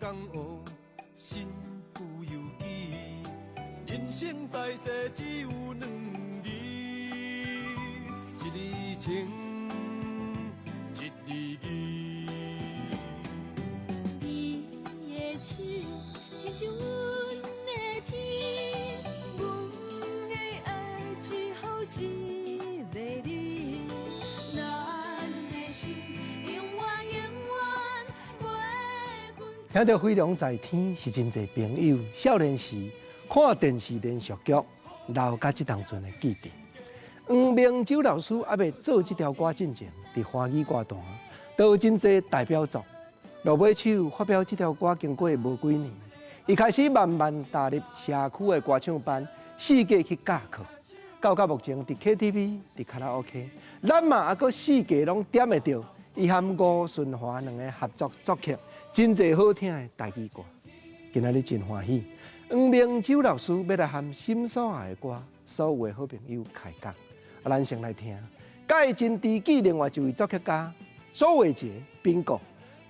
江湖，身不由己。人生在世只有两字，一字情，一字义。你的手，亲像阮的天，阮的爱只好一个你。咱的心永远不会分开。听到飞龙在天，是真侪朋友少年时看电视连续剧，留甲即当阵的记忆。黄明洲老师还未做这条歌之前，伫华语歌坛都有真侪代表作。落尾手发表这条歌，经过无几年，伊开始慢慢踏入社区的歌唱班，四界去教课。到目前，伫 KTV、伫卡拉 OK， 咱嘛还阁四界拢点会到。伊和吴顺华两个合作作曲，真侪好听的台语歌。今仔日真欢喜，黄明洲老师要来和心所爱的歌，所有的好朋友开讲。咱先来听，介真知己另外一位作曲家苏伟杰宾果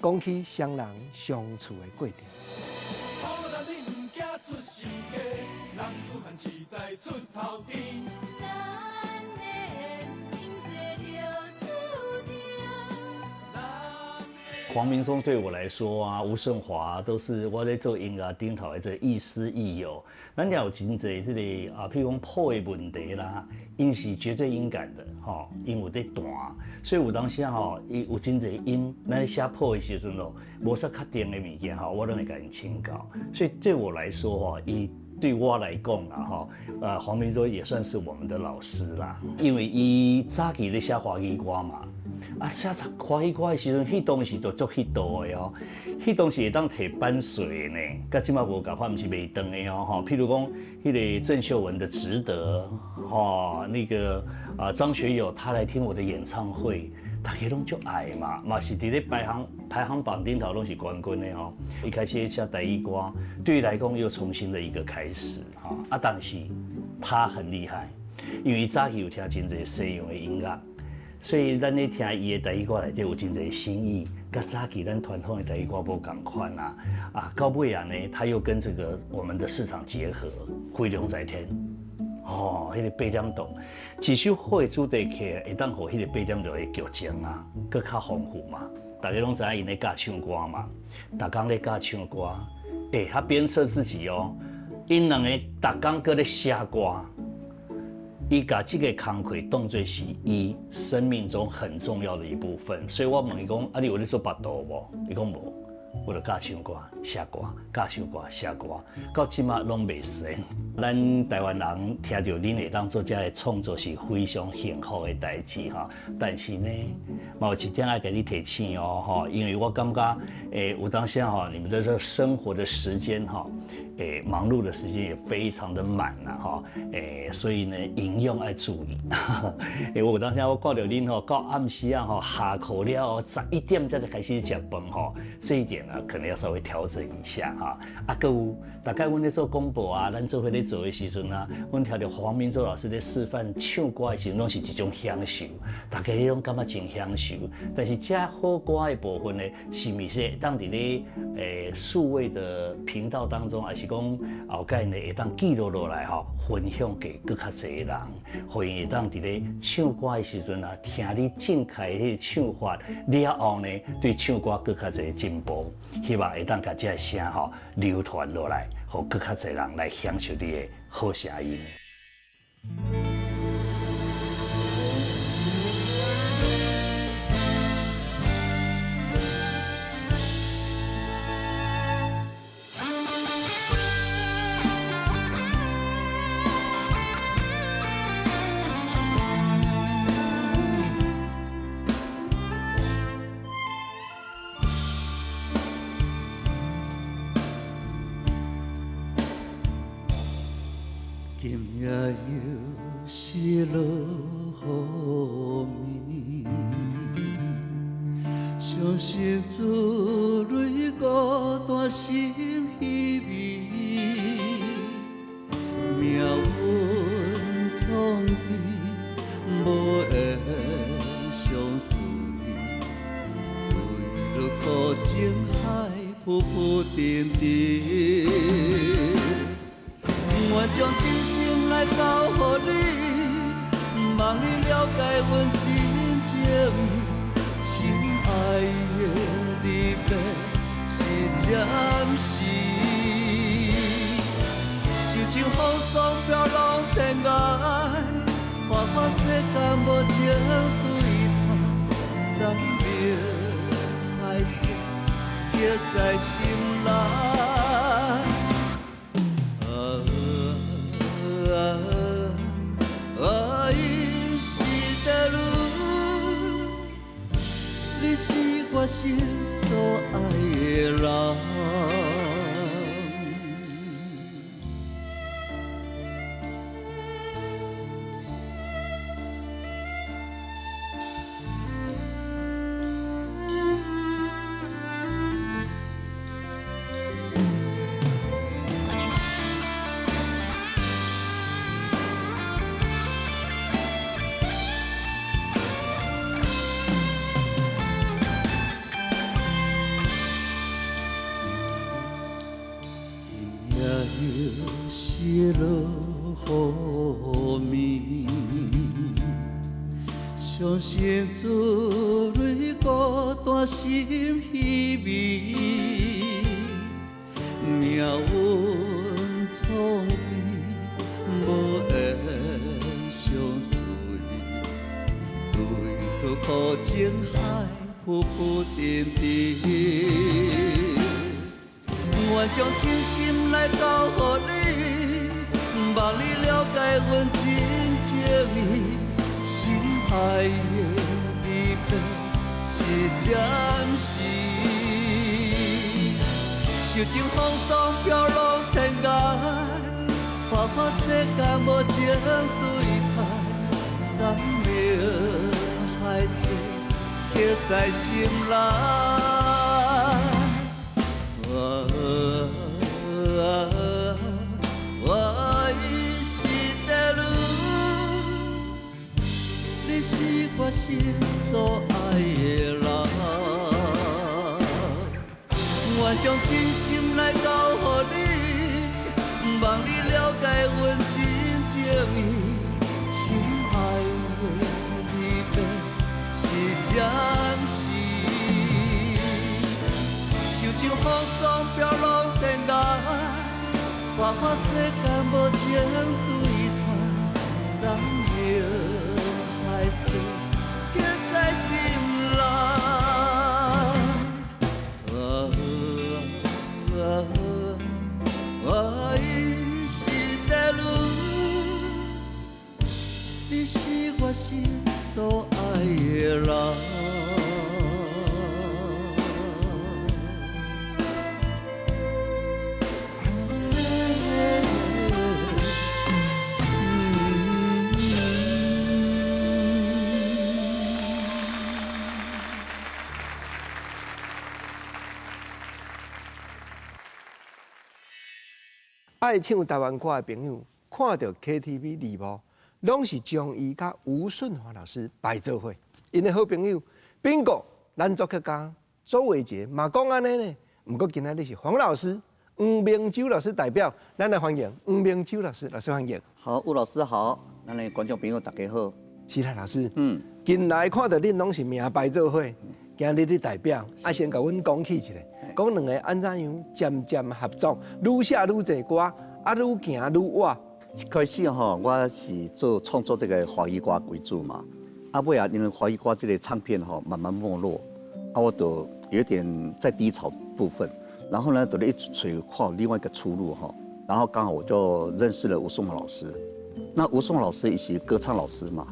讲起双人相处的过程。好男你唔惊出身家，人自汉志在出头天。咱的缘，前世就注定。黄明忠对我来说啊，吴顺华都是我在做音乐顶头的这亦师亦友。咱了有真侪这个啊，譬如讲破的问题啦，因是绝对音感的吼，因有在弹，所以有当时吼，伊有真侪音，咱写破的时阵咯，无啥确定的物件吼，我拢会甲因请教。所以对我来说吼，伊对我来讲啦哈，黄明忠也算是我们的老师啦，因为伊早期咧写华语歌嘛。啊，写华语歌的时阵，迄当时就足迄度的哦，迄当时会当摕版税呢，甲即马无共款，毋是袂长的哦吼。譬如讲，迄个郑秀文的《值得》哦，那个张学友他来听我的演唱会，大家拢足爱嘛是伫咧排行榜顶头拢是冠军的哦。一开始写台语歌，对于来讲又重新的一个开始哈啊，但是他很厉害，因为早期有听真侪西洋的音乐。所以咱咧听伊的台语歌内底有真侪新意，甲早期咱传统的台语歌无共款啦。啊，到尾啊呢，他又跟这个我们的市场结合，飞龙在天。哦，迄个8点档，一首好的主题曲会当互迄个8点档的剧情啊，更较丰富嘛。大家拢知影因咧教唱歌嘛，逐工咧教唱歌，他鞭策自己哦，因两个逐工搁咧写歌。伊把这个工课当作是伊生命中很重要的一部分，所以我问伊讲：啊，你有咧做巴肚无？伊讲无，我就教唱歌、写歌、教唱歌、写歌，到即马拢袂衰。咱台湾人听到恁会当做这个创作是非常幸福的代志哈。但是呢，嘛有一点爱给你提醒哦哈，因为我感觉有当时哈，你们的这个生活的时间哈。忙碌的时间也非常的满了哈，所以呢，营养要注意。我当时我看到恁吼，到暗时啊吼，下课了11点才开始吃饭吼，这一点呢，可能要稍微调整一下哈。啊，还有大概阮咧做广播啊，咱做伙咧做的时阵啊，阮听到黄明洲老师咧示范唱歌的时阵，拢是一种享受，大家拢感觉真享受。但是这好歌的部分呢，是毋是当伫咧数位的频道当中，还是讲后盖呢会当记录落来吼，分享给更较侪人，互因会当伫咧唱歌的时阵啊，听你正确的唱法了后呢，对唱歌更较侪进步。希望会当甲这个声吼流传落来，互更较侪人来享受你的好声音。今夜又是落雨暝，伤心珠泪孤单心稀微，命运创治无缘相随，为了苦情海浮浮沉沉。我将真心来交予你，望你了解阮真情，心爱的离别是暂时。受尽风霜飘浪天涯，花花世间无情对待，山明海誓刻在心内。伊是地路，你是我心所爱的人。谢落雨暝，相信做泪孤单心稀微，命运创治无缘相随，对苦情海浮浮沉沉。我将真心来交予你，望你了解阮真情意，心爱的离别是暂时。受尽风霜飘浪天涯，花花世间无情对待，山明海誓刻在心内。伊是地路，你是我心所爱的人。我将真心来交予你，望你了解阮真情意，心爱的离别是暂时。受尽风霜飘浪天涯，花花世间无情对待，山明海誓刻在心内。伊是地路，你是我心所爱的人。爱唱台湾歌的朋友，看到 KTV 礼物，拢是将伊甲吴顺华老师摆做伙。因的好朋友宾果男作曲家周伟杰嘛讲安尼呢。不过今仔日是黄老师、黄明洲老师代表，咱来欢迎黄明洲老师，老师欢迎。好，吴老师好，咱的观众朋友大家好。是啦，老师。近来看到恁拢是名摆做伙，今日的代表，先甲阮讲起一下，讲两个安怎样渐渐合作，愈写愈侪歌，愈行愈远。一开始我是做创作这个华语歌为主嘛，尾因为华语歌这个唱片慢慢没落，我就有点在低潮部分，然后呢，就一直看另外一个出路然后刚好我就认识了吴颂华老师，那吴颂华老师也是歌唱老师嘛，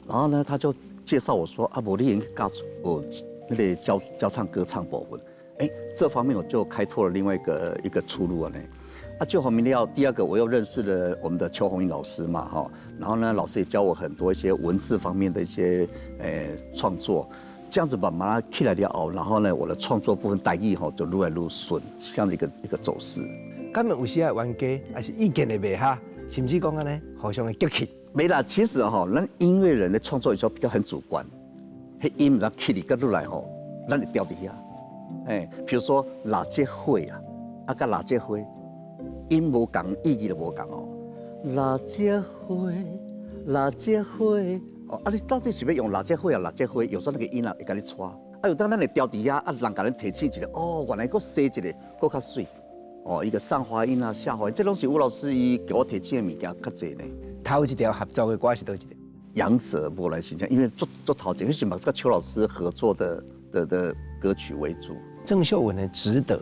然后呢，他就介绍我说无你应该我那个教唱歌唱部分，这方面我就开拓了另外一个出路了呢。就后面第二个，我又认识了我们的邱鸿英老师嘛，然后呢，老师也教我很多一些文字方面的一些创作，这样子把它起来了然后呢，我的创作部分台语就愈来愈顺，这样的一个走势。敢有时啊冤家，还是意见的袂合，甚至讲安尼互相的激气？没啦，其实咱音乐人的创作有时候比较很主观，迄音咱起哩跟愈来咱就掉底下。比如说哪节会啊，甲哪节会，音无共，意义都无共哦。哪节会，哪节会，你到底是要用哪节会啊？哪节会？有时候那个音啊会甲你拖，有当咱会调底下，人甲咱提醒一下，原来佫洗一个，佫较水。一个上滑音啊，下滑音，这拢是吴老师伊给我提醒的物件较济呢。头一条合作的歌是倒一条？杨者波澜形象，因为做头前，那是嘛跟邱老师合作的歌曲为主。郑秀文的《值得》，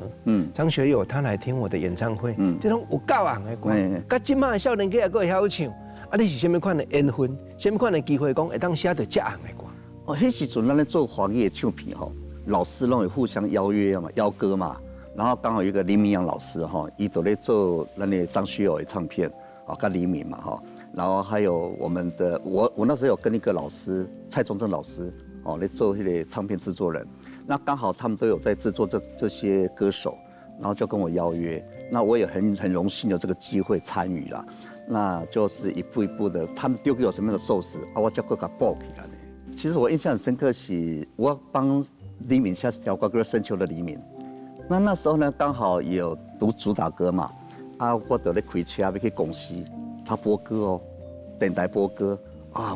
张学友他来听我的演唱会，这种有教红的歌，甲今麦的少年家也会晓唱。你是什么款的缘分，什么款的机会，讲会当写到这红的歌？迄时阵咱咧做华语的唱片老师拢会互相邀约嘛，邀歌嘛。然后刚好有一个林明阳老师伊都咧做咱的张学友的唱片，跟黎明嘛然后还有我们的我那时候有跟一个老师蔡宗正老师来做那个唱片制作人，那刚好他们都有在制作这些歌手，然后就跟我邀约，那我也很荣幸有这个机会参与啦，那就是一步一步的，他们丢给我什么样的寿司我就给他报起来呢。其实我印象很深刻是，我帮黎明写一条歌叫《深秋的黎明》，那时候呢刚好有读主打歌嘛，我就咧开车要去公司。他播歌电台播歌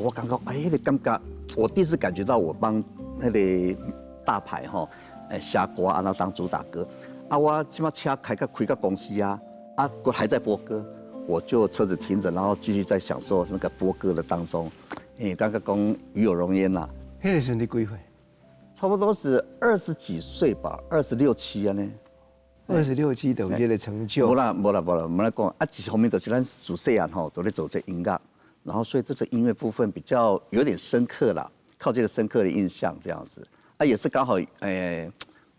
我感觉那个感觉，我第一次感觉到我帮那个大牌写歌然后当主打歌我这把车开到公司我还在播歌，我就车子停着，然后继续在享受那个播歌的当中，刚刚讲与有荣焉啦。那个时候你几岁？差不多是20几岁吧，26、7啊呢。26、7就有这个成就。无啦，我们来讲一方面就是咱自细汉都咧做这音乐，然后所以对这音乐部分比较有点深刻啦，靠这个深刻的印象这样子。也是刚好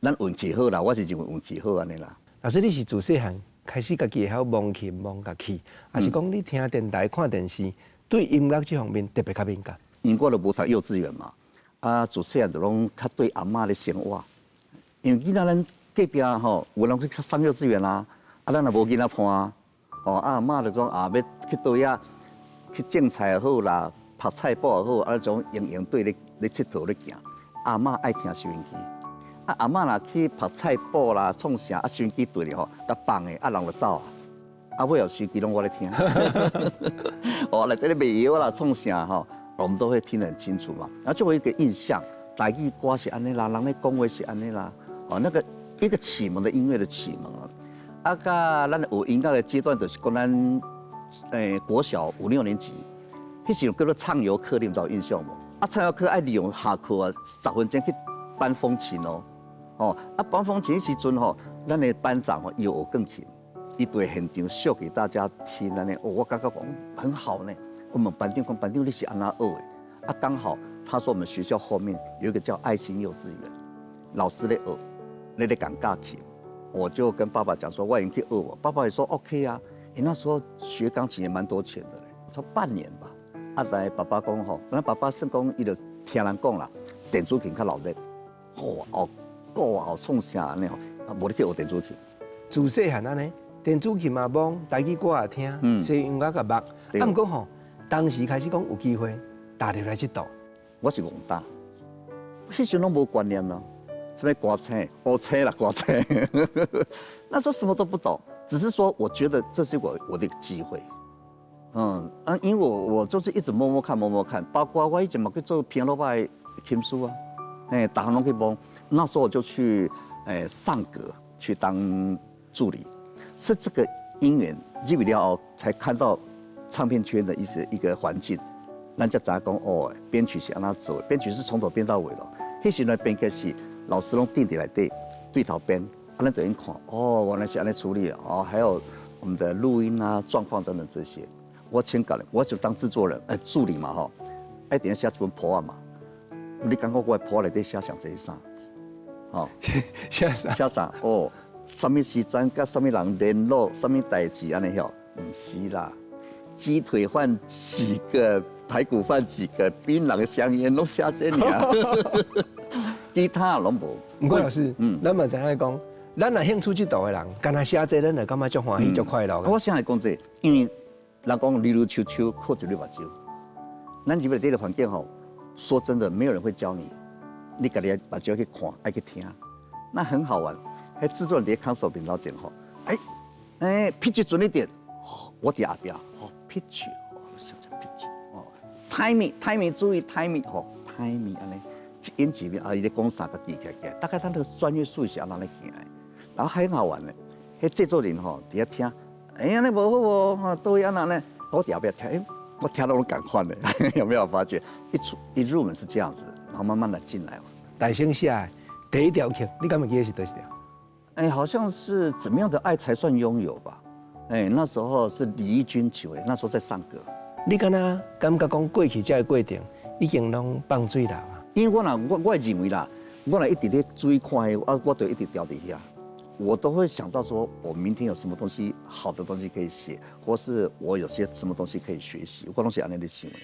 咱运气好啦，我是认为运气好安尼啦。老师，你是自细汉开始家己会晓摸琴摸乐器，还是讲你听电台看电视，对音乐这方面特别较敏感？因为我都无读幼稚园嘛，自细汉就拢较对阿嬷咧生活，因为囡仔咱。隔壁有人去上幼稚园啦，咱也无囡仔伴，阿嬷就讲要去倒遐去种菜也好啦，拍菜脯也好，种营队咧佚佗咧行。阿嬷爱听收音机，阿嬷若去拍菜脯啦，创啥收音机对咧甲放诶，人就走尾后收音机拢我咧听，内底咧卖药啦，创啥我们都会听得很清楚嘛。然后就有一个印象，台语歌是安尼啦，人咧讲话是安尼啦，那个。一个启蒙的音乐的启蒙甲咱有音乐的阶段，就是讲咱国小5、6年级，迄时叫做唱游课，你们有印象无？唱游课爱利用下课10分钟去搬风琴搬风琴时阵咱的班长伊有学钢琴，伊对现场秀给大家听安尼，我感觉讲很好呢。我们班长讲，班长你是安怎学的？刚好他说我们学校后面有一个叫爱心幼稚园，老师咧学。那咧讲钢琴，我就跟爸爸讲说，我已经去学我。爸爸也说 OK 啊，那时候学钢琴也蛮多钱的嘞，差半年吧。来爸爸讲咱爸爸算讲伊就听人讲啦，电子琴较闹热，创啥安尼无咧去学电子琴。自细汉安尼，电子琴嘛摸，台语歌也听，西音乐也捌。不过当时开始讲有机会，踏入来这道，我是戆大，迄时拢无观念啦。什么刮车、欧车啦，刮车，那时候什么都不懂，只是说我觉得这是我的一个机会，因为我就是一直摸看，包括我以前嘛去做平路拜琴师大行拢去摸，那时候我就去上阁去当助理，是这个因缘入了后才看到唱片圈的一个环境，咱才知讲编曲是安怎做，编曲是从头编到尾咯，迄时呢编曲是。老师拢定伫内底对头编，咱就用看，原来是安尼处理还有我们的录音状况等等这些，我请教了，我就当制作人，助理嘛一定要写一本谱嘛，你感觉我的谱内底写上这啥？写啥？什么时间甲什么人联络，什么代志安尼唔是啦，鸡腿换几个，排骨饭几个，槟榔香烟拢写这尔。其他拢无。不过老师，咱嘛知影讲，咱若兴趣这道的人，干那写这，咱就感觉足欢喜、足快乐。我想来讲这，因为人讲溜溜秋秋，靠一粒目睭。咱入来这个环境说真的，没有人会教你，你家己目睭去看，爱去听。那很好玩。还制作人在看手边老剪吼，pitch 准一点，我在下边pitch，想想 pitch，timing 注意 timing timing 安尼一音几秒伊咧讲三个字起来，大概他那个专业术语是安怎咧行的，然后还很好玩呢。迄制作人伫遐听，安尼无好无，都安那呢，我在下边听，我听到我赶快的，有没有发觉？一入门是这样子，然后慢慢的进来。大声写的第一条曲，你敢会记得是哪一条？好像是怎么样的爱才算拥有吧？那时候是李翊君唱的，那时候在上歌。你敢若感觉讲过去这个过程已经拢放水了啊？因为我认为啦，我一直咧注意看我就一直掉底下，我都会想到说，我明天有什么东西好的东西可以写，或是我有些什么东西可以学习，我拢是安尼咧想的。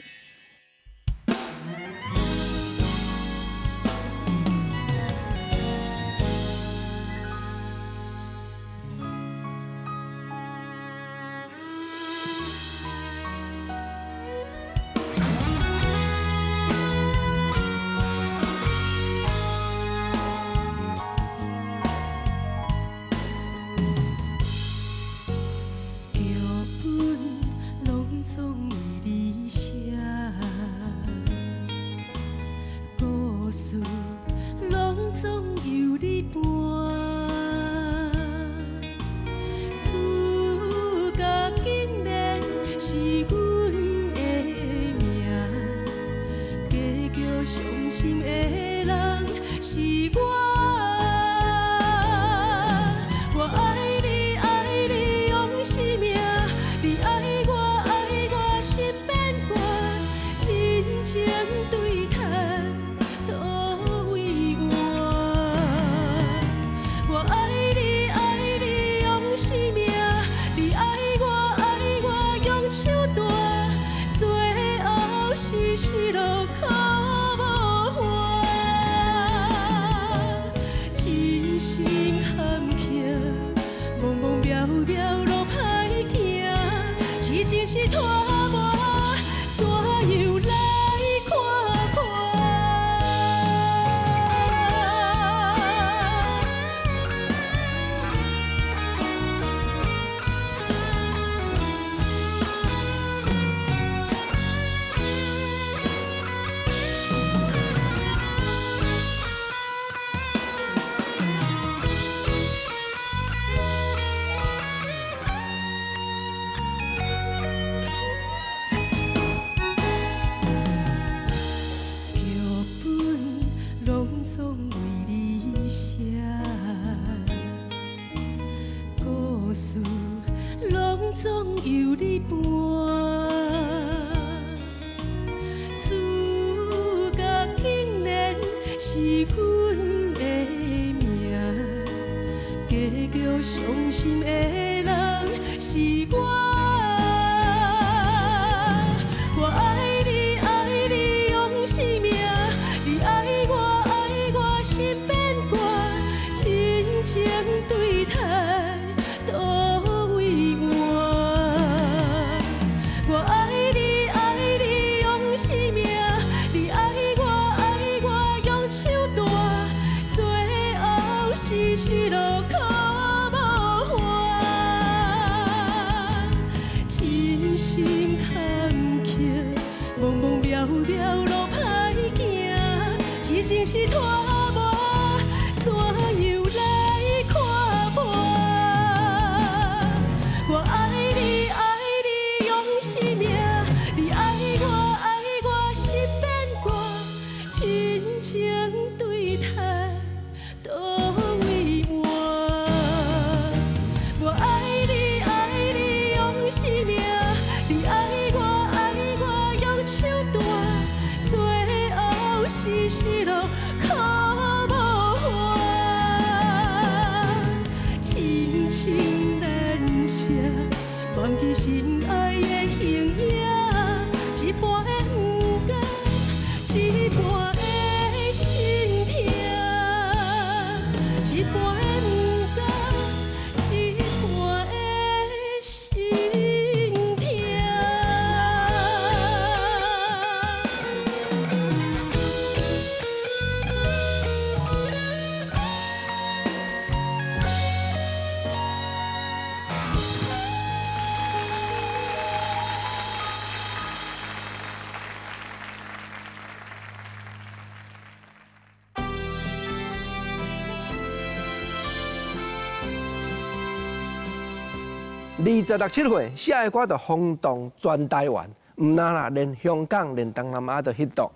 是失落，可26、7岁写的歌就轰动全台湾，唔那啦，连香港、连东南亚都翕到。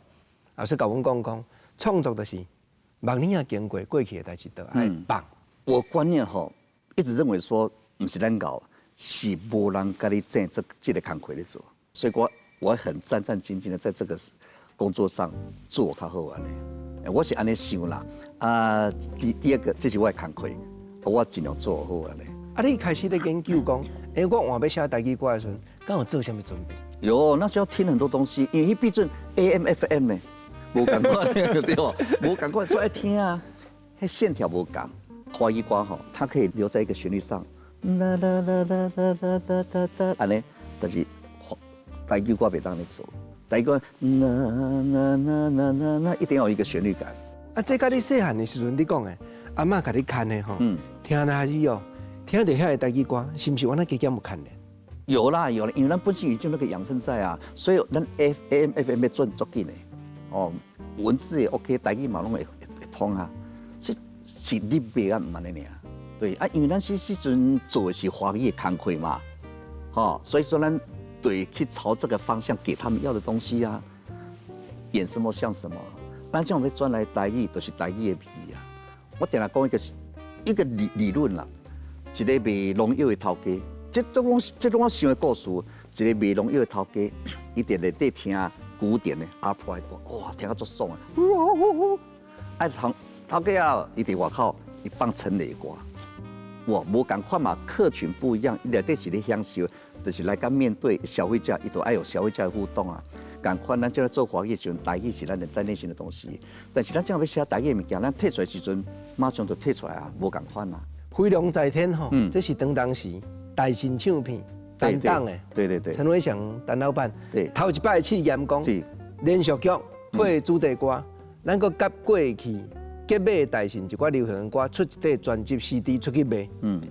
老师甲阮讲，创作就是万年啊经过去的代志，都爱放。我观念一直认为说，不是咱搞，是无人跟你争这个工课咧做，所以我很战战兢兢的在这个工作上做较好安尼。我是安尼想啦。第二个，这是我的工课，我尽量做好安尼。你开始咧研究讲，我换要写台语歌的时阵，敢有做什么准备？有，那时候听很多东西，因为毕竟 AM、FM 呢，无共款对吧？无共款，所以听啊，迄线条无共。华语歌它可以留在一个旋律上，啦啦啦啦啦啦啦啦啦，安尼，但是台语歌袂当咧做，台语歌那一定要有一个旋律感。这甲你细汉的时阵你讲的，阿嬷甲你看的听那语哦，听着遐个台语歌，是不是我那加减有看的？有啦，因为咱本身已经那个养分在啊，所以咱 AM、FM 要做足紧的，文字也 OK， 台语嘛拢会通啊，所以是你别啊唔安尼尔。对啊，因为咱时阵做的是华语的工课嘛，所以说咱对去朝这个方向给他们要的东西啊，演什么像什么。咱这样要转来台语，就是台语的味啊。我定来讲一个理论啦，一个卖农药的头家。这种我想的故事，一个卖农药的头家，伊伫内底听古典的阿婆的歌，哇，听到足爽啊！头家啊，伊伫外口伊放陈雷歌，哇，无共款嘛，客群不一样，伊内底是咧享受，就是来甲面对消费者，伊都爱有消费者的互动啊。共款，咱这做华语时阵，台语是咱的在内心的东西，但是咱这样要写台语的物件，咱摕出来时阵，马上就摕出来啊，无共款啊。飞龙在天吼，这是当时大型唱片担当的，对。陈伟祥陈老板，对，头一摆试验讲，连续剧配主题歌，咱个甲过去结尾的大型一寡流行歌，出一块专辑 CD 出去卖，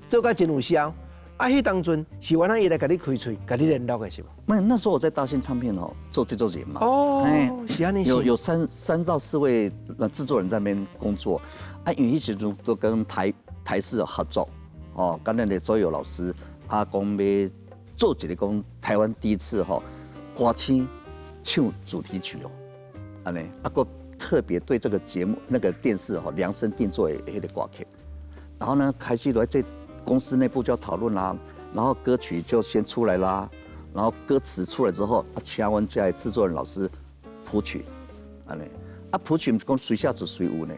做甲真有销。迄当阵是原来伊来甲你开喙，甲你联络的是无？那时候我在大信唱片做制作人嘛。是安尼。有3到4位制作人在那边工作，因为迄时阵都跟台视合作，跟咱的周友老师讲要做一个讲台湾第一次歌星唱主题曲安尼个特别对这个节目那个电视量身定做的迄个歌曲，然后呢开始在这公司内部就要讨论啦，然后歌曲就先出来啦，然后歌词出来之后，请阮这制作人老师谱曲，安尼谱曲讲谁下子谁有呢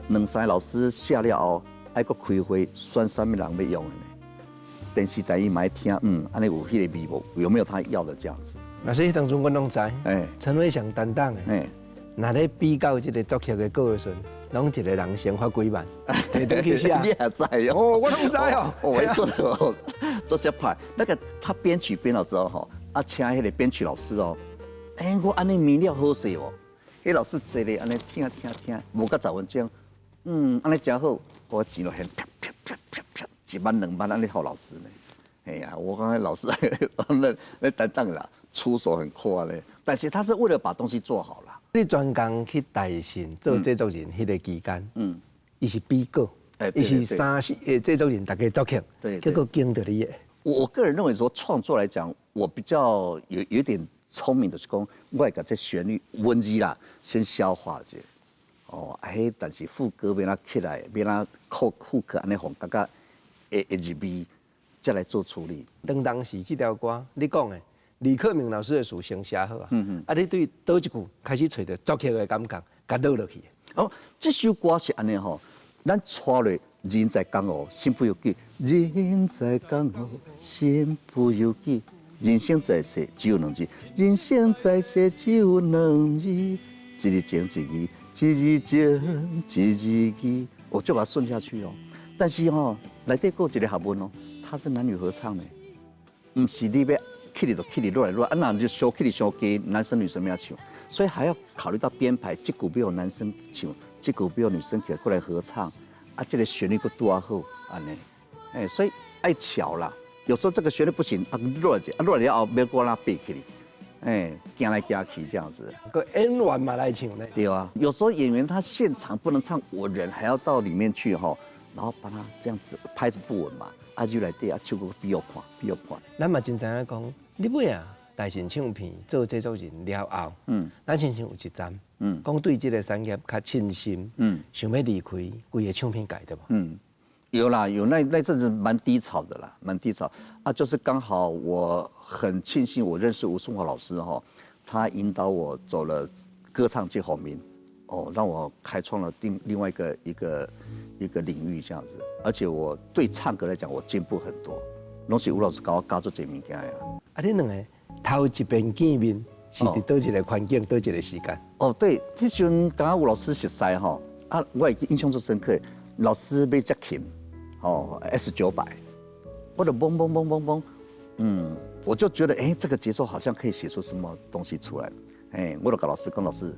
？2、3个老师写了后，还佫开会选什么人要用的呢？电视台伊嘛爱听，安尼有迄个味无？有没有他要的这样子？那所以当初阮拢知，陈伟祥担当的，那咧比较这个作曲的歌的时阵。拢一个人先发几万，提转去写。你也知哦，我拢知哦。我做些派，那个他编曲编了之后请迄个编曲老师我安尼面料好势哦，迄老师坐咧安尼听，无甲10分钟，安尼真好，我钱就很啪1万2万安尼互老师呢。哎呀，我刚才老师那担当啦，出手很快嘞，但是他是为了把东西做好了。你专工去大信做制作人，迄个期间，伊是比稿，伊是3、4个制作人大家作曲，结果经得你的。我个人认为说创作来讲，我比较有点聪明的是讲，我会把这旋律文字啦先消化者，但是副歌要哪起来，要哪副歌安尼红感觉会入味，再来做处理。当时这条歌你讲的。李克明老师的词先写好啊，你对倒一句开始找到作曲的感觉，甲倒落去。这首歌是安尼咱带落人在江湖，身不由己。人在江湖，身不由己。人生在世只有2字，人生在世只有2字，一字情一字，一字情一字义。我就把它顺下去但是内底有一个合文它是男女合唱的，不是你要。起哩就起哩，落来落来，那就小起哩小低，男生女生要唱，所以还要考虑到编排，这句要男生唱，这句要女生起来过来合唱，这个旋律佫拄好，安尼，所以爱巧啦。有时候这个旋律不行，落来了后要过来背起哩，行来行去这样子。个演员嘛来唱呢？对啊，有时候演员他现场不能唱，我人还要到里面去然后把他这样子拍子不稳嘛，啊入内底啊唱歌比我看。咱嘛真知影讲，你尾啊大型唱片做制作人了后，咱亲像有一站，讲对这个产业较倾心，想要离开规个唱片界对无？有啦，有那阵子蛮低潮的啦，蛮低潮啊，就是刚好我很庆幸我认识吴松华老师哈，他引导我走了歌唱界后面，让我开创了另外一个领域这样子，而且我对唱歌来讲我进步很多，拢是吴老师教我教做这物件呀。啊，你两个头一遍见面是伫倒一个环境，倒一个时间？对，迄时阵刚刚吴老师熟悉哈，啊，我也印象最深刻，老师买只琴。S900，我就嘣，我就觉得这个节奏好像可以写出什么东西出来，我就跟老师讲，老师，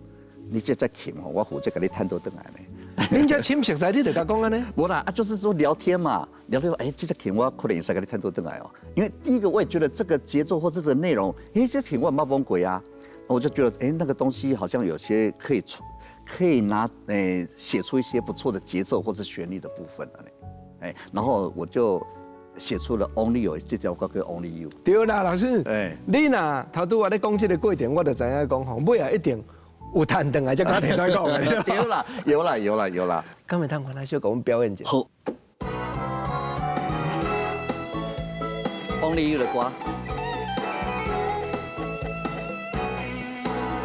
你这在琴我负责给你弹到回来呢。恁这深熟悉，你就甲讲安尼？无啦，就是说聊天嘛，聊天这只琴我可能也是给你弹到回来哦。因为第一个我也觉得这个节奏或者这个内容，这琴我没忘过啊，我就觉得那个东西好像有些可以拿写出一些不错的节奏或是旋律的部分了呢。然后我就写出了 Only You 这条歌叫 Only You。对啦，老师，你若头拄我咧讲这个过程，我就知影讲吼，尾啊一定有弹回来才敢提出来讲的。对啦，有啦。敢会通看咱小给我们表演一下？好 ，Only You 的歌。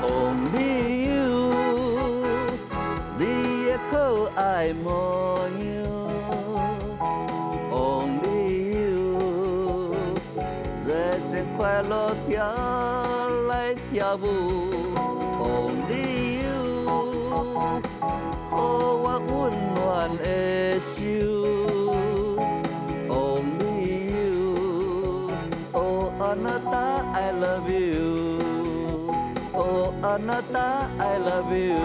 Only You， 你的可爱模样。快乐跳来跳舞 ，Only You， 给我温暖的手 ，Only You， 哦，あなた I love you， 哦，あなた I love you。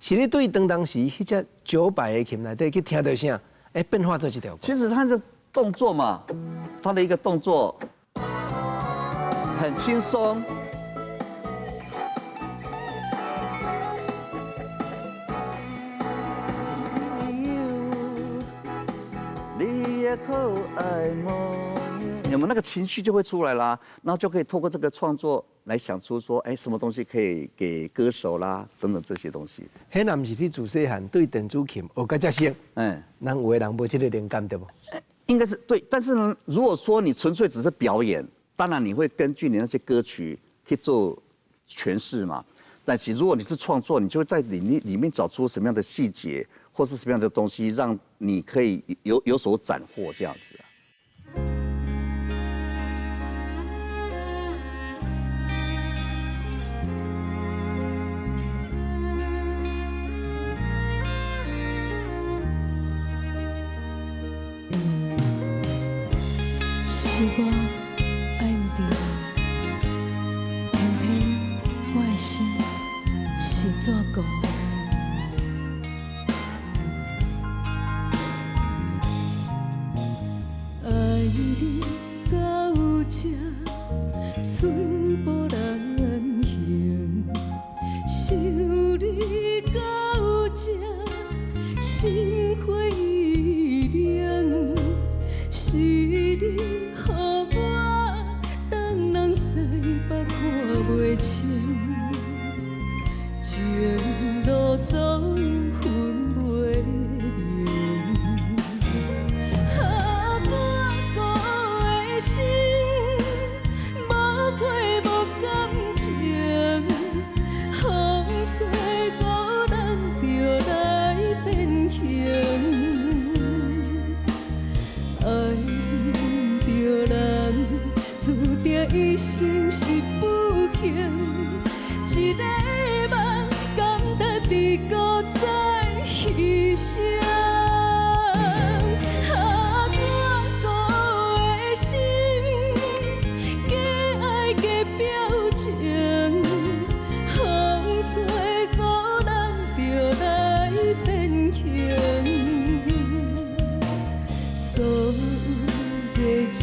是你对当时迄只900的琴内底去听到啥？变化做这条歌。其实他的动作嘛，他的一个动作很轻松。有没有那个情绪就会出来啦？然后就可以透过这个创作来想出说，什么东西可以给歌手啦，等等这些东西。迄若不是你自细汉对电子琴学个遮深，咱有的人无这个灵感对不？应该是对，但是呢，如果说你纯粹只是表演，当然你会根据你那些歌曲去做诠释嘛。但是如果你是创作，你就会在里面找出什么样的细节，或是什么样的东西，让你可以有所斩获这样子啊。是我爱唔对人，偏偏我的心是怎过？爱你到这，寸步难行；想你到这，心灰意冷。是你。予我当人西北看袂清，情路总分袂明。怎个的心无过无感情，风吹雨淋就来变形。一生是不幸，一个梦甘得伫孤再牺牲。怎个的心，假爱假表情，风吹雨淋就来变形。所有情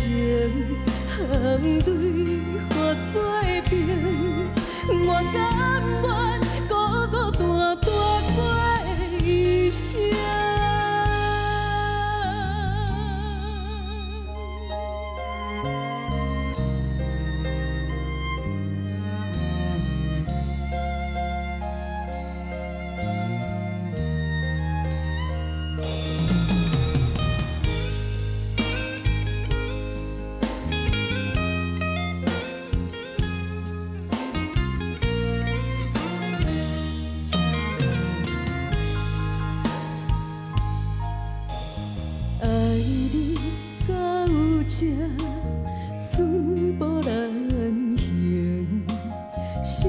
含泪。做阵，我甘愿孤孤单单过一声。爱你到这，寸步难行；想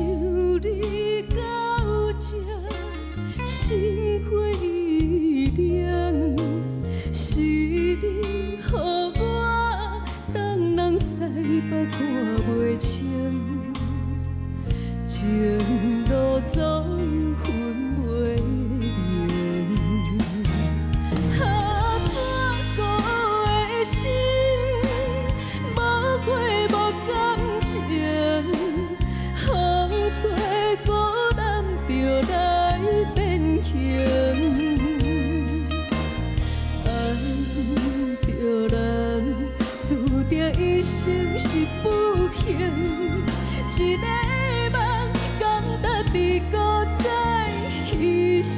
你到这，心花意凉。是你，予我东人西北看袂清，情路左右分袂明。心无过无感情，风吹孤单就来变形。爱着人，注定一生是不幸。一个梦，甘达伫古早牺牲。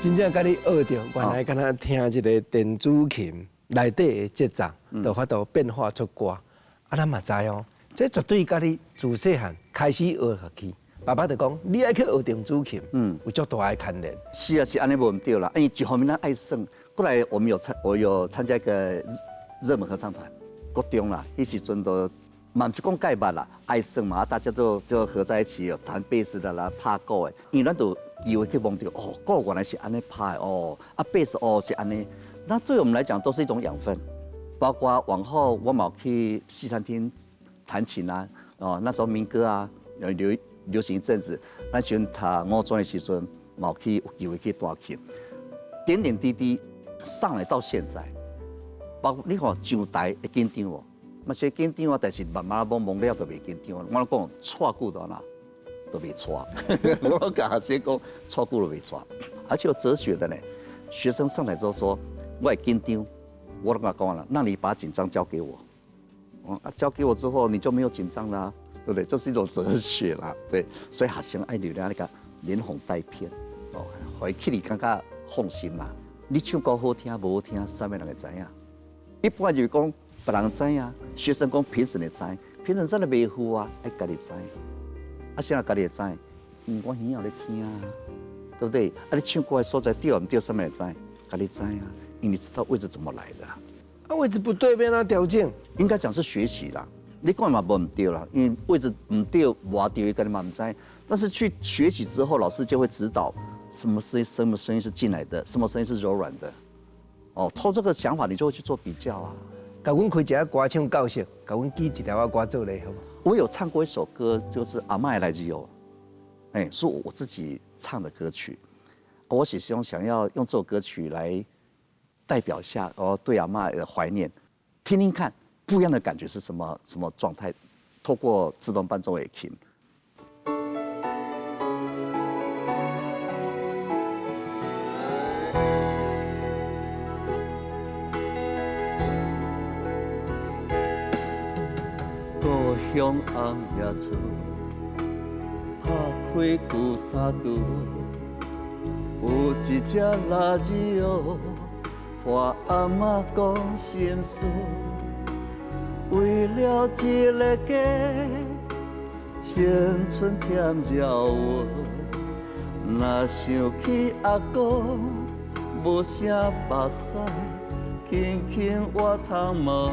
真正甲你学着，原来敢若听一个电子琴内底的节奏，就法度变化出歌。啊，咱嘛知哦，这绝对甲你自细汉开始学下去。爸爸就讲，你爱去学电子琴，有足大的牵连。是啊，是安尼无唔对啦。因为一方面咱爱耍，过来我有参加一个热门合唱团，国中啦，迄时阵都嘛唔是讲介捌啦，爱耍嘛，大家都合在一起，有弹贝斯的啦，拍鼓的，因为咱都以为去摸到哦，鼓原来是安尼拍的哦，啊贝斯哦是安尼，那对我们来讲都是一种养分。包括往后我嘛去西餐厅弹琴啊，哦那时候民歌啊流行一阵子，咱时阵读五专的时阵，嘛有机会去弹琴，点点滴滴上来到现在，包括你看上台会紧张哦，嘛是紧张啊，但是慢慢摸了就袂紧张。我讲错久到哪都袂错，我甲学生讲错久都袂错，而且有哲学的呢。学生上台之后说，我会紧张，我都跟他讲了，那你把紧张交给我，交给我之后你就没有紧张啦，对不对？这是一种哲学啦，对。所以学生爱流量那个连哄带骗，哦，回去你感觉放心啦。你唱歌好听无好听，上面人会知影。一般就是讲别人知影，学生讲评审会知，评审真的袂负啊，爱家己知。啊，现在家己会知，我耳后咧听啊，对不对？啊，你唱歌的所在对唔对，上面会知，家己知啊，因为你知道位置怎么来的。啊，位置不对，要哪调整？应该讲是学习啦。你讲嘛无唔对啦，因为位置唔对，我对伊个你嘛唔知。但是去学习之后，老师就会指导什么声音是进来的，什么声音是柔软的。哦，透这个想法，你就会去做比较啊。甲阮开一下歌唱教室，甲阮记一条歌做嘞，好吗？我有唱过一首歌，就是《阿嬷的来自由》，是我自己唱的歌曲。我希望想要用这首歌曲来代表一下对阿嬷的怀念，听听看不一样的感觉是什么状态，透过自动伴奏也听。故向暗夜出，拍开旧衫橱，有一只垃圾蚵，我阿嬷讲心事，为了一个家，青春添绕我。若想起阿公，无声目屎，轻轻挖头毛。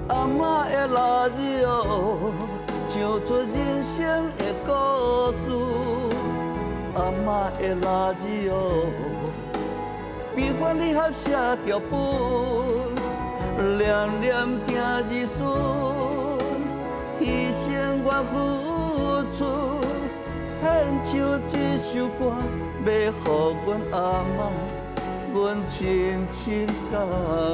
阿嬷的垃圾蚵，唱出人生的故事。阿嬷的垃圾蚵，悲欢离合写着本，念念行日顺，牺牲我付出，献唱这首歌，要予阮阿嬷，阮亲亲感恩。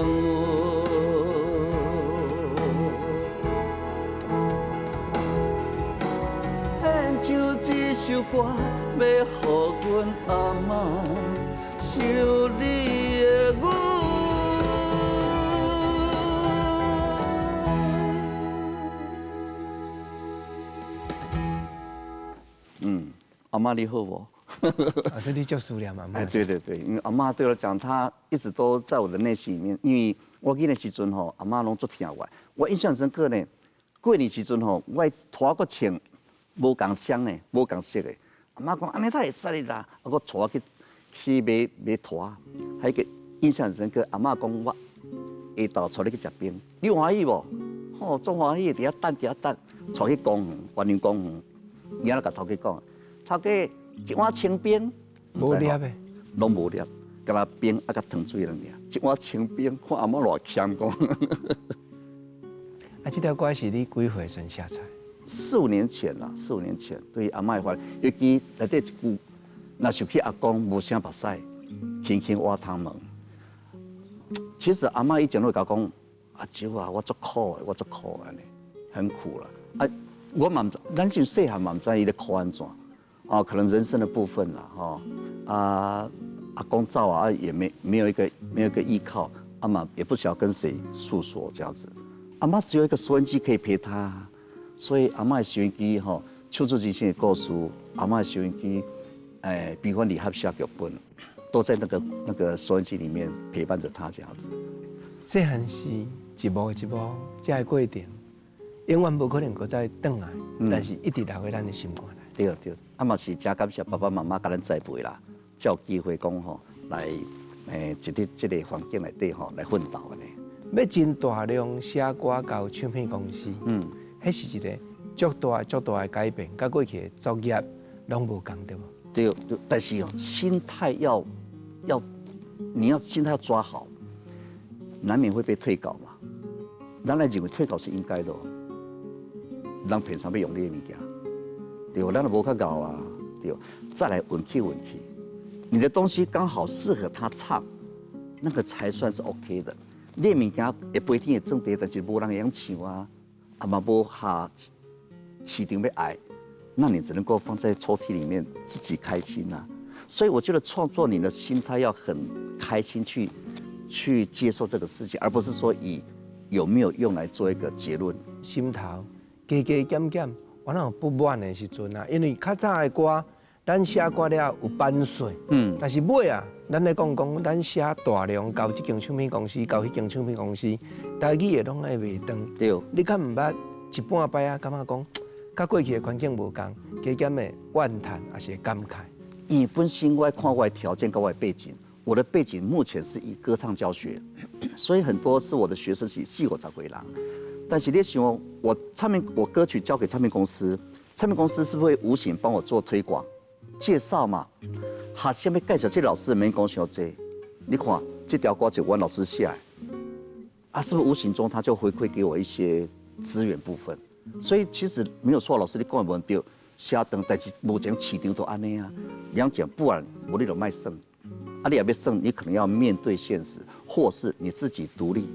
献唱这首歌，要予阮阿嬷，想你的阮。阿嬷你好不？老师，你就是念阿嬷。对对对，因为阿嬷对我来讲，她一直都在我的内心里面。因为我记得时阵吼，阿嬷拢做疼我。我印象深刻呢，过年时阵吼，我拖个穿无共双的，无共色的。阿嬷讲安尼才会使哩啦，啊，我带去买拖，还有一个印象深刻。阿嬷讲我下昼带你去食冰，你有欢喜无？吼，总欢喜，伫遐等，带去公园，园林公园，伊仔甲头家讲。头家一碗清冰，无粒的，拢无粒，甲那冰啊甲糖水了尔，一碗清冰，看阿嬷偌欠讲。啊，这条歌是你几岁时写出来？4、5年前啦，4、5年前，对于阿嬷的话，尤其内底一句，若想起阿公无声目屎，轻轻挖汤门。其实阿嬷以前都会甲讲，阿舅啊，我足苦的，我足苦的呢，很苦了。啊，我嘛唔知，咱像细汉嘛唔知伊咧苦安怎。哦，可能人生的部分啦，哈，阿公走啊，也没有一个依靠，阿妈也不晓得跟谁诉说这样子，阿妈只有一个收音机可以陪她，所以阿妈的收音机哈，唱出人生的故事，阿妈的收音机，悲欢离合写剧本，都在那个收音机里面陪伴着她这样子。细汉是一幕一幕这个过程，永远无可能搁再转来，但是一直留在咱的心肝内。对对，啊嘛是真感谢爸爸妈妈甲咱栽培啦，才有机会讲吼来一日这个环境内底吼来奋斗安尼。要真大量写歌到唱片公司，迄是一个足大的改变，甲过去的作业拢无共对无？对，但是心态你要心态要抓好，难免会被退稿嘛。咱来认为退稿是应该的，人平常要用你的物件。对，咱都无较高啊，对，再来稳气，你的东西刚好适合他唱，那个才算是 OK 的。你物件会不一定会正题，但是无人会样唱啊，啊嘛无下市场要爱，那你只能够放在抽屉里面自己开心啊。所以我觉得创作你的心态要很开心去接受这个事情，而不是说以有没有用来做一个结论。心头加减。我那有不满的时阵啊，因为较早的歌，咱写歌了有版税，但是尾啊，咱咧讲，咱写大量到这间唱片公司，到迄间唱片公司，台语的拢爱卖断。对，你敢毋捌一半摆啊？感觉讲，甲过去的环境无共，加减的怨叹也是感慨。因为本身我看我的条件跟我的背景，我的背景目前是以歌唱教学，所以很多是我的学生是4、5十几人。但是你想，我歌曲交给唱片公司，唱片公司是不是会无形帮我做推广、介绍嘛？下下面介绍这老师免讲伤济，你看这条歌就我老师写的，啊，是不是无形中他就回馈给我一些资源部分？所以其实没有错，老师你讲的无对，写长，但是目前市场都安尼啊，两讲不然我你就卖剩，啊你也要剩，你可能要面对现实，或是你自己独立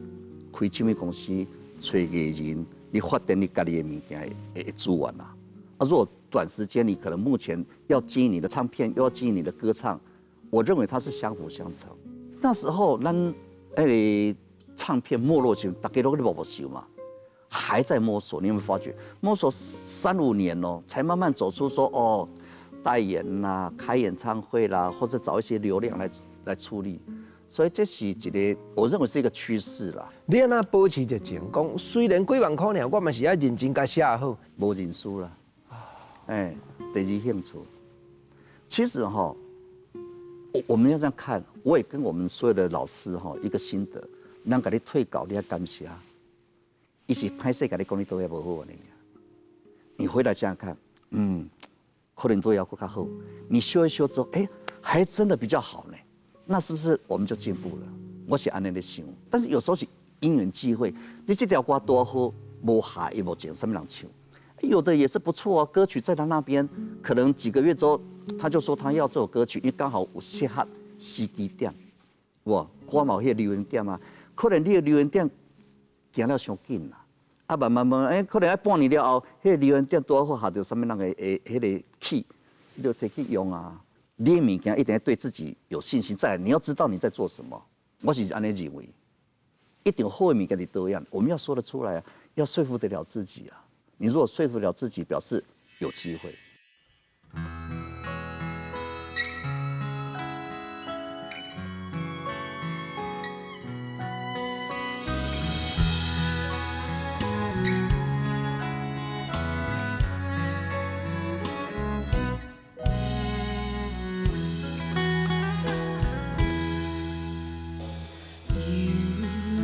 开唱片公司。找艺人，你发展你家己的物件的资源啦。啊，如果短时间你可能目前要经营你的唱片，又要经营你的歌唱，我认为它是相辅相成。那时候咱唱片没落时，大家都在摸索嘛，还在摸索。你有没有发觉，摸索3、5年哦，才慢慢走出说哦，代言啦、开演唱会啦，或者找一些流量来处理。所以这是一个，我认为是一个趋势啦。你安那保持热情，讲虽然几万块尔，我嘛是要认真甲写好。无认输啦，第二兴趣。其实哈，我们要这样看，我也跟我们所有的老师哈一个心得，人给你退稿，你要感谢，伊是歹势甲你讲你都也无好呢。你回来想想看，可能都要更加好。你修一修之后，还真的比较好呢。那是不是我们就进步了？我是安尼的想，但是有时候是因缘际会，你这条歌多好，无下也无见什么人唱。有的也是不错啊，歌曲在他那边，可能几个月之后，他就说他要这首歌曲，因为刚好有适合时机点，哇，歌嘛有迄个留言点啊，可能你的留言点行了伤紧啦，啊慢慢，可能要半年了后，迄个留言点多好下到什么人的迄个起，你就摕去用啊。你的物件一定要对自己有信心，再来你要知道你在做什么。我是安尼认为，一定好的物件你都样，我们要说得出来啊，要说服得了自己啊。你如果说服了自己，表示有机会。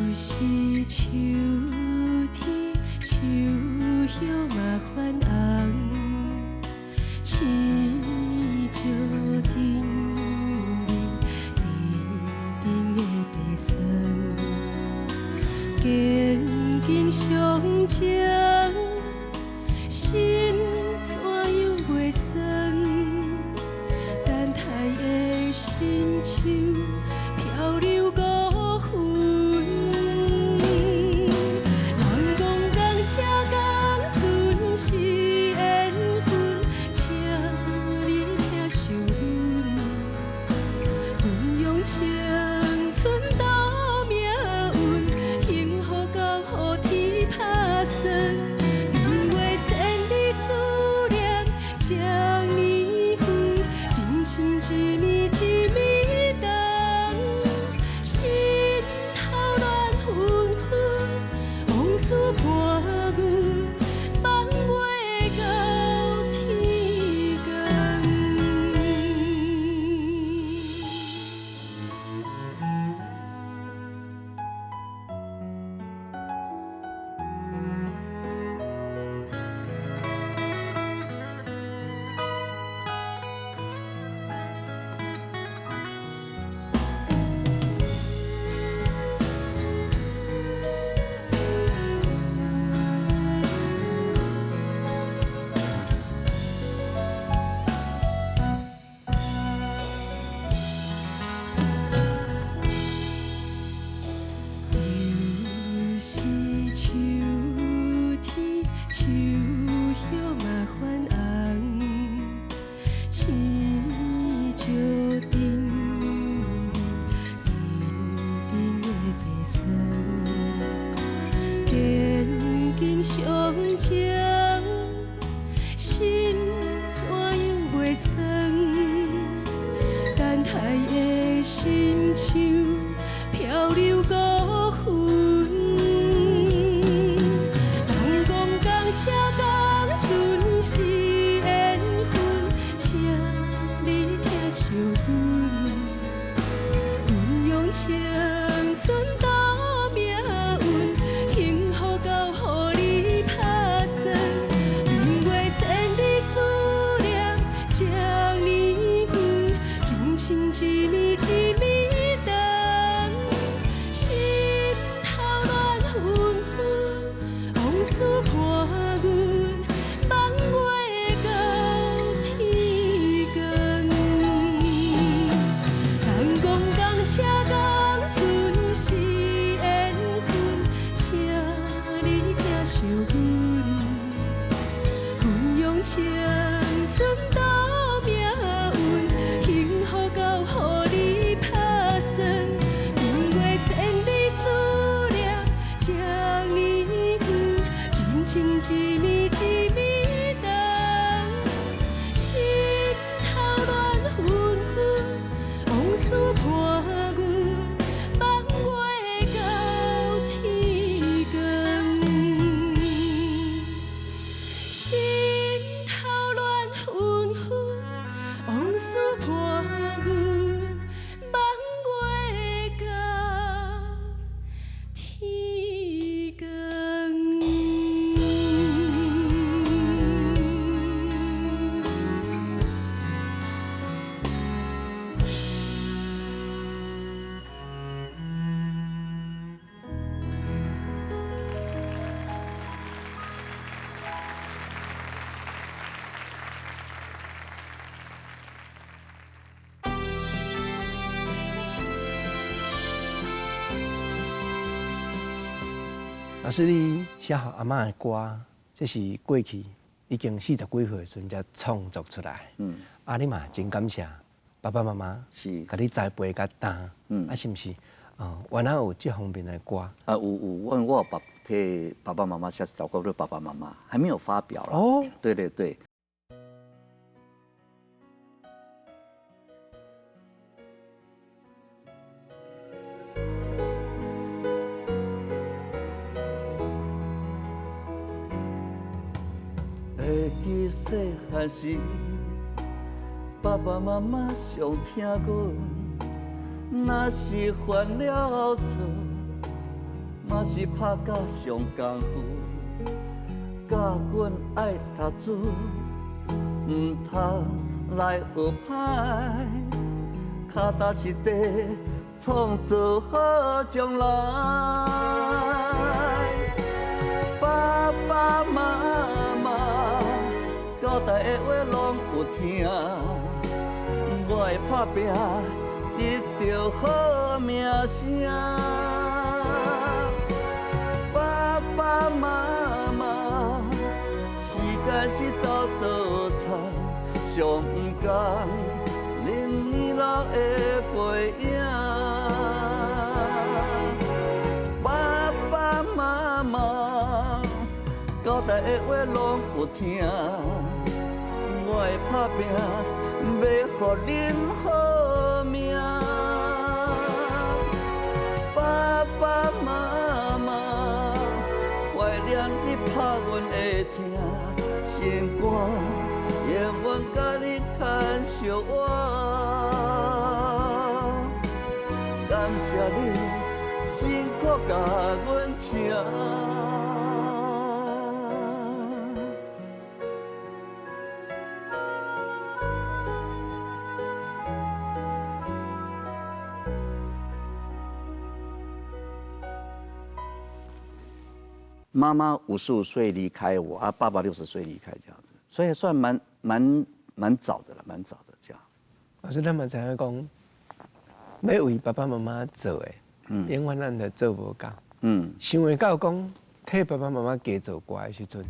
又是秋天，秋叶嘛泛红，青石顶面沉沉的白霜，渐渐上情，心怎样袂酸？等待的深秋，漂流孤魂。人讲讲车讲船是缘分，请你听相阮，运用青春斗命运，幸福到予天打算。明月千里思念，将你远，真情一暝一暝长，心头乱纷纷，往事伴阮，梦袂到天光。又是秋天，秋叶嘛泛红，青石顶面沉沉的白霜，渐渐上情，心怎样袂酸？等待的深秋，漂流孤魂。人讲讲车讲船是缘分，请你听相阮，运用青春斗命运，幸福到予你打算。明月千里思念，将你远，真情一暝一暝长，心头乱纷纷，往事伴阮，梦袂到天光。人讲讲车讲船是缘分，请你听相阮，运用青春斗命运，幸福到予你打老师，你写给阿嬷的歌，这是过去已经40几岁的时阵才创作出来。啊，你嘛真感谢爸爸妈妈，是，甲你栽培甲大。啊，是毋是？原来有这方面的歌。有，我替爸爸妈妈写一首歌，对爸爸妈妈还没有发表了。哦，对对对。会记细汉时，爸爸妈妈常听阮，若是犯了错，嘛是拍甲上功夫。教阮爱读书，毋通来学歹，脚踏实地创造好将来。爸爸妈妈交代的话拢有听，我会打拼，得到好名声。爸爸妈妈，时间是走倒草，上毋甘恁年老的背影。爸爸妈妈交代的话拢有听，我会打拼，要互恁好命。爸爸妈妈，怀念你拍阮的听，心肝永远甲你牵相偎。感谢你辛苦甲阮请。妈妈55岁离开我，爸爸60岁离开，这样子，所以算蛮早的了，蛮早的这样。老师，咱嘛知影讲，要为爸爸妈妈做的，永远咱就做无到。想会到讲替爸爸妈妈加做歌的时阵，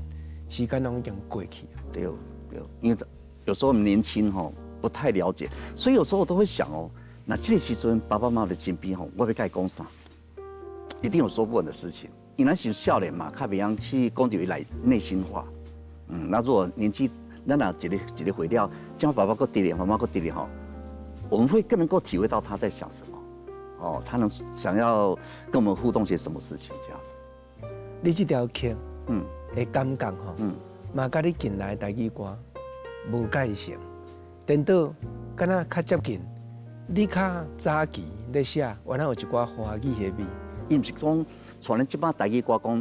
时间拢已经过去了。对，因为有时候我们年轻不太了解，所以有时候我都会想那这个时阵爸爸妈妈的身边我要甲伊讲啥，一定有说不完的事情。因为咱是少年嘛，较袂晓去讲到伊来内心话。那如果年纪，咱若一个毁掉，像爸爸搁弟弟，妈妈搁弟弟我们会更能够体会到他在想什么，他想要跟我们互动些什么事情这样子。你这条曲，的感觉嘛，甲你近来的台语歌无介成，颠倒敢若较接近。你较早期咧写，原来有一寡华语的味。伊毋是讲像咱即摆台语歌讲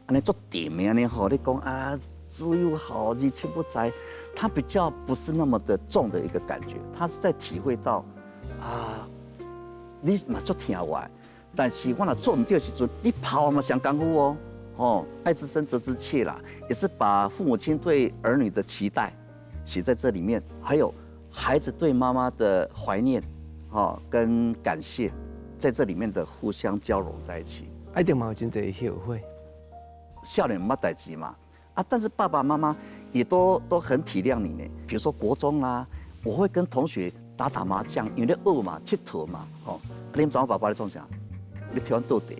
安尼做甜的安尼你讲啊，自由好，日出不摘，它比较不是那么的重的一个感觉，它是在体会到你嘛做听话，但是我若做唔对的时阵，你跑嘛上功夫爱之深责之切啦，也是把父母亲对儿女的期待写在这里面，还有孩子对妈妈的怀念跟感谢。在这里面的互相交融在一起，一定嘛有真侪后悔。少年没代志嘛，但是爸爸妈妈也都很体谅你呢。比如说国中啦，我会跟同学打麻将，因为咧学嘛，佚佗嘛，你找我爸爸在做啥？你挑完斗地，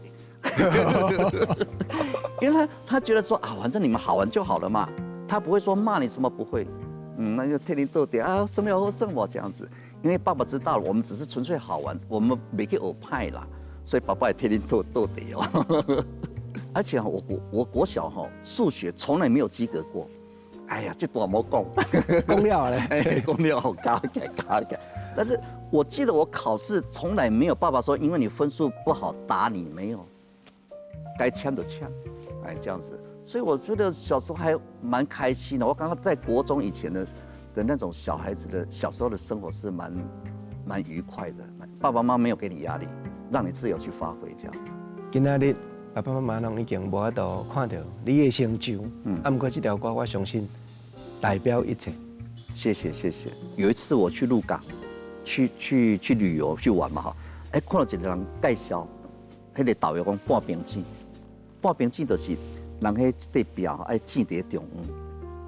因为他觉得说反正你们好玩就好了嘛，他不会说骂你什么，不会，那就替你斗地什么好生活这样子。因为爸爸知道了，我们只是纯粹好玩，我们没去学派啦，所以爸爸也天天斗地而且我国小数学从来没有及格过，哎呀，这多冇讲，讲了嘞，讲了好高起。但是我记得我考试从来没有爸爸说因为你分数不好打你，没有，该呛就呛，这样子。所以我觉得小时候还蛮开心的。我刚刚在国中以前的那种小孩子的小时候的生活是蛮愉快的，爸爸妈妈没有给你压力，让你自由去发挥这样子。今仔日爸爸妈妈拢已经无法度看到你的成就，不过这条歌我相信代表一切。谢谢。有一次我去鹿港，去旅游去玩嘛看到一个人介绍，那个导游讲半冰井，半边镜就是人迄块表爱剪伫中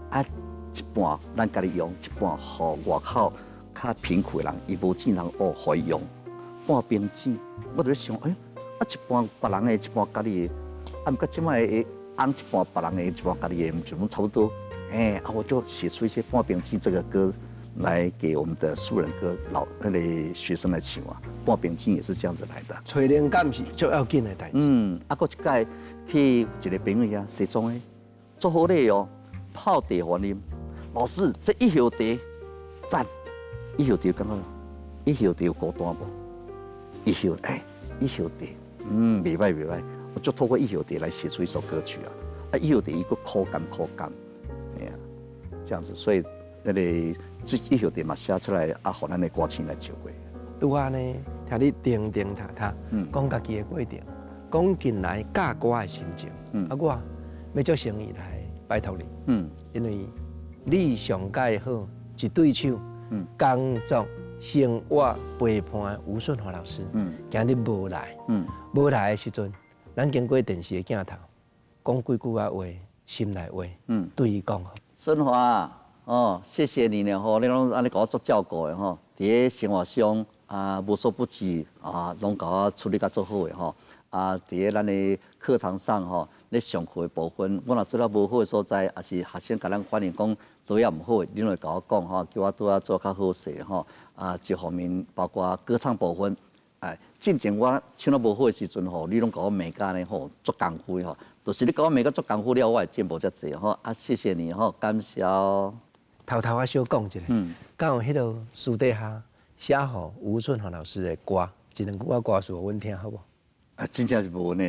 央，啊一半咱家己用，一半互外口较贫苦的人，伊无钱人互伊用。半边镜，我就想，哎，啊一半别人的，一半家己的，啊毋过即摆的按一半别人的，一半家己的，全部差不多。哎，啊我就写出一些半边镜这个歌。来给我们的素人歌那个学生来唱啊，半边镜也是这样子来的。找灵感是最要紧的代志。啊，搁一届去一个朋友遐西装的，做好嘞哦，泡茶还啉。老师，这一号茶赞，一号茶感觉一号茶有孤单无？一号茶，袂歹袂歹，我就透过一号茶来写出一首歌曲啊。啊，一号茶一个口感，哎呀，这样子，所以那个。这一号茶嘛写出来，啊，互咱的歌星来唱过。拄啊呢，听你叮叮塔塔，讲家己的过程，讲近来教歌的心情。啊，我要做生意来拜托你。因为你上介好一对手，工作、生活陪伴的吴顺华老师。今日无来，无来的时阵，咱经过电视的镜头，讲几句啊话，心内话，对伊讲好。顺华。哦，谢谢你呢吼，你拢安尼甲我做照顾的吼，伫咧生活上啊无所不及啊，拢甲我处理甲做好的吼。啊，伫咧咱的课堂上吼，咧上课的部分，我若做了无好的所在，也是学生甲咱反映讲做也毋好，你会甲我讲吼，叫我拄仔做较好势吼。啊，一方面包括歌唱部分，哎，进前我唱得无好的时阵吼，你拢甲我骂甲呢吼，做功夫吼，就是你甲我骂甲做功夫了，我会进步遮济吼。啊，谢谢你吼，感谢哦。偷偷啊，小讲一下，敢有迄个私底下写好吴顺华老师的歌，一两句歌词，阮听好不？啊，真正是无呢，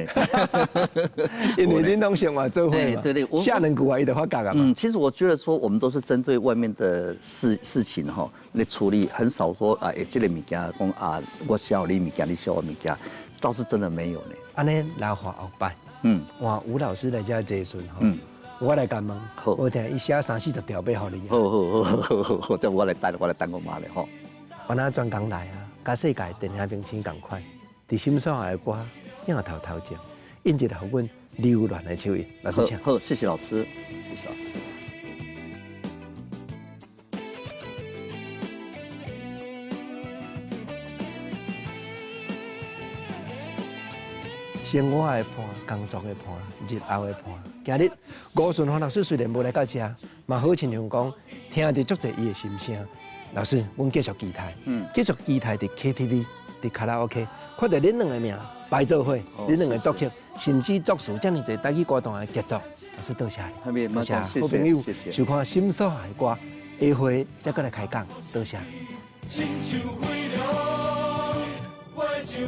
因为恁拢生活做伙嘛，对，写两句啊，伊就发觉啊嘛。其实我觉得说，我们都是针对外面的事情哈来处理，很少说啊，这个物件讲啊，我写你物件，你写我物件，倒是真的没有呢。安尼老话后摆，换吴老师来遮坐顺吼。我来甲问，我听伊写30-40条要互你。好，这我来等我妈咧吼。我那专工来啊，甲世界电影明星同款，伫心所下的歌，镜头头前，印一个互阮流乱的手印。老师请。好，谢谢老师，谢谢老师。生活的伴，工作的伴，日后的伴。今日吴顺华老师虽然无来到遮，嘛好亲像讲听着足侪伊的心声。老师，阮继续期待，继续期待伫 KTV、伫卡拉 OK， 看到恁两个名排做伙，恁两个作曲，甚至作词遮尔侪台语歌单的杰作。老师多谢你，多谢好朋友收看心所下的歌，下回再过来开讲，多谢。亲像飞龙，我像